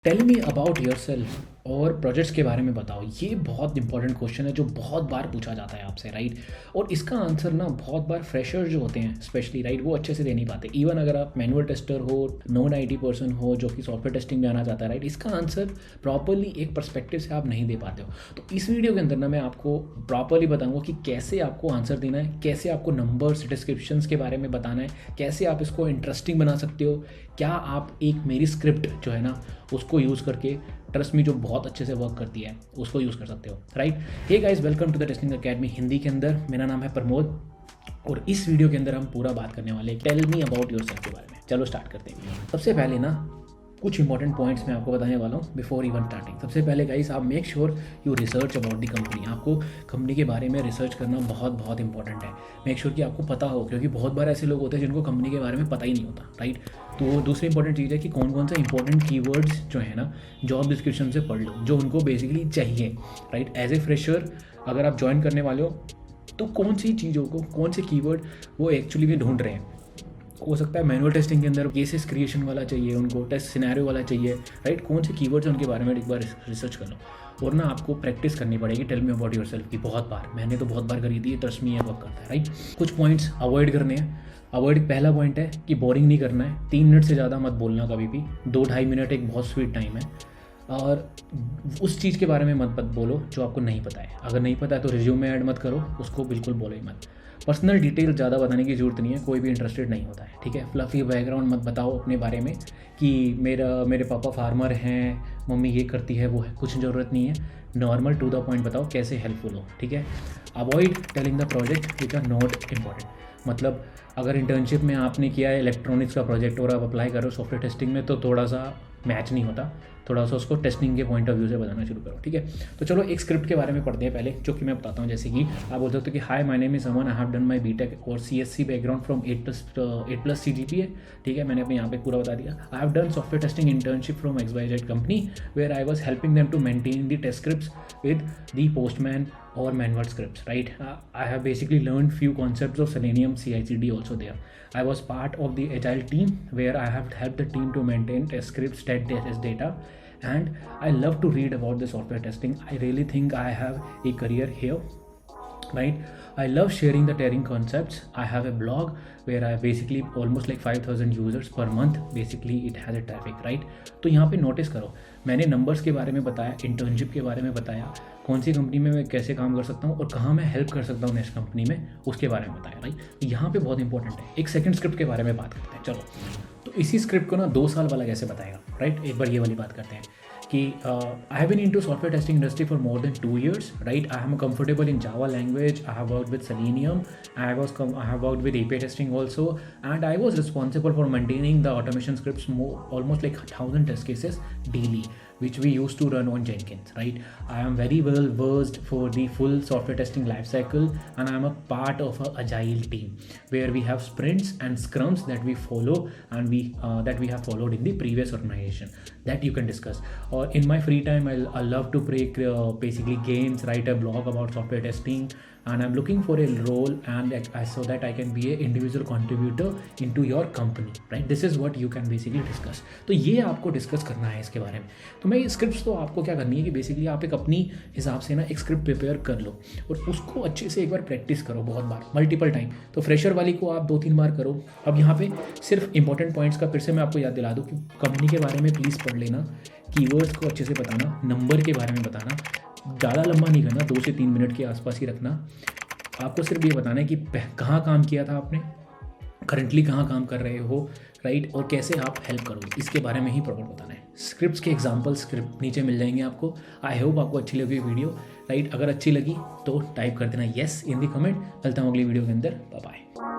Tell me about yourself और projects के बारे में बताओ। ये बहुत इंपॉर्टेंट क्वेश्चन है जो बहुत बार पूछा जाता है आपसे, राइट। और इसका आंसर ना बहुत बार फ्रेशर जो होते हैं स्पेशली, राइट, वो अच्छे से दे नहीं पाते। इवन अगर आप मैनुअल टेस्टर हो, नॉन आईटी पर्सन हो जो कि सॉफ्टवेयर टेस्टिंग में आना चाहता है, राइट, इसका आंसर प्रॉपरली एक पर्सपेक्टिव से आप नहीं दे पाते हो। तो इस वीडियो के अंदर ना मैं आपको प्रॉपरली बताऊंगा कि कैसे आपको आंसर देना है, कैसे आपको नंबर्स डिस्क्रिप्शंस के बारे में बताना है, कैसे आप इसको इंटरेस्टिंग बना सकते हो, क्या आप एक मेरी स्क्रिप्ट जो है ना उसको यूज़ करके, ट्रस्ट मी, जो बहुत अच्छे से वर्क करती है, उसको यूज़ कर सकते हो, right. Hey guys, welcome to the testing academy Hindi के अंदर। मेरा नाम है प्रमोद और इस वीडियो के अंदर हम पूरा बात करने वाले टेल मी अबाउट योरसेल्फ के बारे में। चलो स्टार्ट करते हैं। सबसे पहले ना कुछ इंपॉर्टेंट पॉइंट्स मैं आपको बताने वाला हूँ बिफोर इवन स्टार्टिंग। सबसे पहले गाइस, आप make sure you research about the company. आपको कंपनी के बारे में रिसर्च करना बहुत बहुत इंपॉर्टेंट है। मेक श्योर कि आपको पता हो, क्योंकि बहुत बार ऐसे लोग होते हैं जिनको कंपनी के बारे में पता ही नहीं होता, राइट। तो दूसरी इंपॉर्टेंट चीज़ है कि कौन कौन सा इंपॉर्टेंट कीवर्ड्स जो है ना जॉब डिस्क्रिप्शन से पढ़ लो, जो उनको बेसिकली चाहिए, राइट। एज ए फ्रेशर अगर आप ज्वाइन करने वाले हो तो कौन सी चीज़ों को, कौन से कीवर्ड वो एक्चुअली में ढूंढ रहे हैं। हो सकता है मैनुअल टेस्टिंग के अंदर केसेस क्रिएशन वाला चाहिए उनको, टेस्ट सिनेरियो वाला चाहिए, राइट। कौन से कीवर्ड्स हैं उनके बारे में एक बार रिसर्च कर लो। और ना आपको प्रैक्टिस करनी पड़ेगी टेल मी अबाउट योरसेल्फ की बहुत बार। मैंने तो बहुत बार करी थी, ट्रस्ट मी, ये वर्क करता है, राइट। कुछ पॉइंट्स अवॉइड करने हैं। पहला पॉइंट है कि बोरिंग नहीं करना है। 3 मिनट से ज़्यादा मत बोलना कभी भी। 2-2.5 मिनट एक बहुत स्वीट टाइम है। और उस चीज़ के बारे में मत बोलो जो आपको नहीं पता है। अगर नहीं पता है तो रिज्यूम में ऐड मत करो, उसको बिल्कुल बोलो ही मत। पर्सनल डिटेल ज़्यादा बताने की ज़रूरत नहीं है, कोई भी इंटरेस्टेड नहीं होता है, ठीक है। फ्लफी बैकग्राउंड मत बताओ अपने बारे में कि मेरे पापा फार्मर हैं, मम्मी ये करती है वो है, कुछ ज़रूरत नहीं है। नॉर्मल टू द पॉइंट बताओ, कैसे हेल्पफुल हो, ठीक है। Avoid telling the project which are not important. मतलब अगर इंटर्नशिप में आपने किया है इलेक्ट्रॉनिक्स का प्रोजेक्ट और आप अप्लाई करो सॉफ्टवेयर टेस्टिंग में, तो थोड़ा सा मैच नहीं होता। थोड़ा सा उसको टेस्टिंग के पॉइंट ऑफ व्यू से बताना शुरू करो, ठीक है। तो चलो एक स्क्रिप्ट के बारे में पढ़ते हैं पहले, जो कि मैं बताता हूँ। जैसे कि आप बोल सकते हो कि hi, my name is Aman, I have done my B Tech और सीएससी बैकग्राउंड फ्रॉम 8+ CGPA, ठीक है। मैंने अपने यहाँ पे पूरा बता दिया। I have done software testing internship from XYZ company where I was helping them to maintain the test scripts with the postman or manual scripts, right. I have basically learned few concepts of Selenium CI/CD also there. I was part of the agile team where I have helped the team to maintain test scripts, test data, and I love to read about the software testing. I really think I have a career here, right. I love sharing the tearing concepts. I have a blog where I basically almost like 5,000 users per month. Basically it has a traffic, right. तो यहाँ पे notice करो, मैंने numbers के बारे में बताया, internship के बारे में बताया, कौन सी कंपनी में मैं कैसे काम कर सकता हूँ और कहाँ मैं हेल्प कर सकता हूँ नेक्स्ट कंपनी में, उसके बारे में बताया, राइट। यहाँ पे बहुत इंपॉर्टेंट है। एक सेकंड स्क्रिप्ट के बारे में बात करते हैं। चलो, तो इसी स्क्रिप्ट को ना 2 साल वाला कैसे बताएगा, राइट। एक बार ये वाली बात करते हैं कि I have been into software testing industry for more than 2 years, राइट। I am comfortable in Java language, I have worked with Selenium, I have worked with API testing also, and I was responsible for maintaining the automation scripts almost like 1,000 test cases daily, which we used to run on Jenkins, right. I am very well versed for the full software testing lifecycle, and I am a part of an agile team where we have sprints and scrums that we follow, and that we have followed in the previous organization that you can discuss. Or in my free time, I love to play basically games, write a blog about software testing, and I'm looking for a role and so that I can be a individual contributor into your company, right. This is what you can basically discuss. तो ये आपको discuss करना है इसके बारे में। तो मैं स्क्रिप्ट्स तो आपको क्या करनी है कि बेसिकली आप एक अपनी हिसाब से ना एक स्क्रिप्ट प्रिपेयर कर लो और उसको अच्छे से एक बार प्रैक्टिस करो बहुत बार, मल्टीपल टाइम। तो फ्रेशर वाली को आप 2-3 बार करो। अब यहाँ पे सिर्फ इंपॉर्टेंट पॉइंट्स का फिर से मैं आपको याद दिला दूँ कि कंपनी के बारे में प्लीज़ पढ़ लेना, कीवर्ड्स को अच्छे से बताना, नंबर के बारे में बताना, ज़्यादा लंबा नहीं करना, 2 से 3 मिनट के आसपास ही रखना। आपको सिर्फ ये बताना है कि कहाँ काम किया था आपने, करंटली कहाँ काम कर रहे हो, राइट, और कैसे आप हेल्प करोगे, इसके बारे में ही प्रॉपर बताना है। स्क्रिप्ट्स के एग्जांपल स्क्रिप्ट नीचे मिल जाएंगे आपको। आई होप आपको अच्छी लगी वीडियो, राइट। अगर अच्छी लगी तो टाइप कर देना येस इन दी कमेंट। मिलता हूँ अगली वीडियो के अंदर। Bye bye.